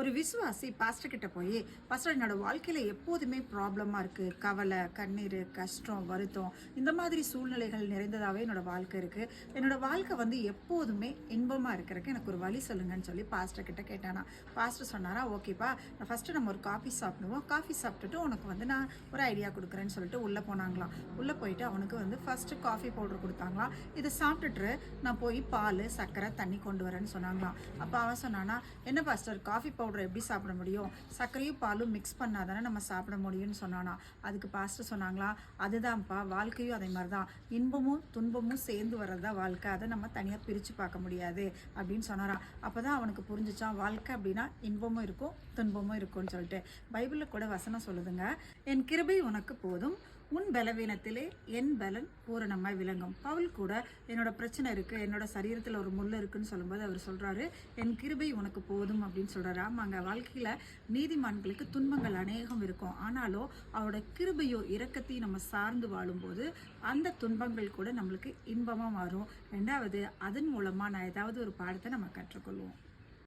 ஒரு விசுவாசி பாஸ்டர் கிட்ட போய், பாஸ்டர் என்னோட வாழ்க்கையில எப்போதுமே ப்ராப்ளமா இருக்கு. கவலை, கண்ணீர், கஷ்டம், வருத்தம் இந்த மாதிரி சூழ்நிலைகள் நிறைந்ததாவே என்னோட வாழ்க்கை இருக்கு. என்னோட வாழ்க்கை வந்து எப்போதுமே இன்பமா இருக்கிறதுக்கு எனக்கு ஒரு வழி சொல்லுங்கன்னு சொல்லி பாஸ்டர் கிட்ட கேட்டானா. பாஸ்டர் சொன்னாரா, ஓகேப்பா, ஃபர்ஸ்ட் நம்ம ஒரு காஃபி சாப்பிடுவோம். காஃபி சாப்பிட்டுட்டு உனக்கு வந்து நான் ஒரு ஐடியா கொடுக்குறேன்னு சொல்லிட்டு உள்ள போனாங்களாம். உள்ள போயிட்டு அவனுக்கு வந்து ஃபர்ஸ்ட் காஃபி பவுடர் கொடுத்தாங்களாம். இதை சாப்பிட்டுட்டு நான் போய் பால், சர்க்கரை, தண்ணி கொண்டு வரேன்னு சொன்னாங்களாம். அப்போ அவன் சொன்னானா, என்ன பாஸ்டர், காஃபி பவுடர் எப்படி சாப்பிட முடியும்? சர்க்கரையும் பாலும் மிக்ஸ் பண்ணாதானே நம்ம சாப்பிட முடியும்னு சொன்னானா. அதுக்கு பாஸ்டர் சொன்னாங்களா, அதுதான்ப்பா, வாழ்க்கையும் அதே மாதிரி தான், இன்பமும் துன்பமும் சேர்ந்து வர்றது தான் வாழ்க்கை, அதை நம்ம தனியாக பிரித்து பார்க்க முடியாது அப்படின்னு சொன்னாராம். அப்போ தான் அவனுக்கு புரிஞ்சிச்சான், வாழ்க்கை அப்படின்னா இன்பமும் இருக்கும் துன்பமும் இருக்கும்னு சொல்லிட்டு. பைபிளில் கூட வசனம் சொல்லுதுங்க, என் கிருபை உனக்கு போதும், உன் பலவீனத்திலே என் பலன் பூரணமாய் விளங்கும். பவுல் கூட என்னோட பிரச்சனை இருக்குது, என்னோட சரீரத்தில் ஒரு முள் இருக்குன்னு சொல்லும்போது அவர் சொல்கிறாரு, என் கிருபை உனக்கு போதும் அப்படின்னு சொல்கிறாரு. ஆமாங்க, வாழ்க்கையில் நீதிமான்களுக்கு துன்பங்கள் அநேகம் இருக்கும். ஆனாலும் அவரோட கிருபையோ இரக்கத்தையும் நம்ம சார்ந்து வாழும்போது அந்த துன்பங்கள் கூட நம்மளுக்கு இன்பமாக மாறும். ரெண்டாவது, அதன் மூலமாக நான் ஏதாவது ஒரு பாடத்தை நம்ம கற்றுக்கொள்வோம்.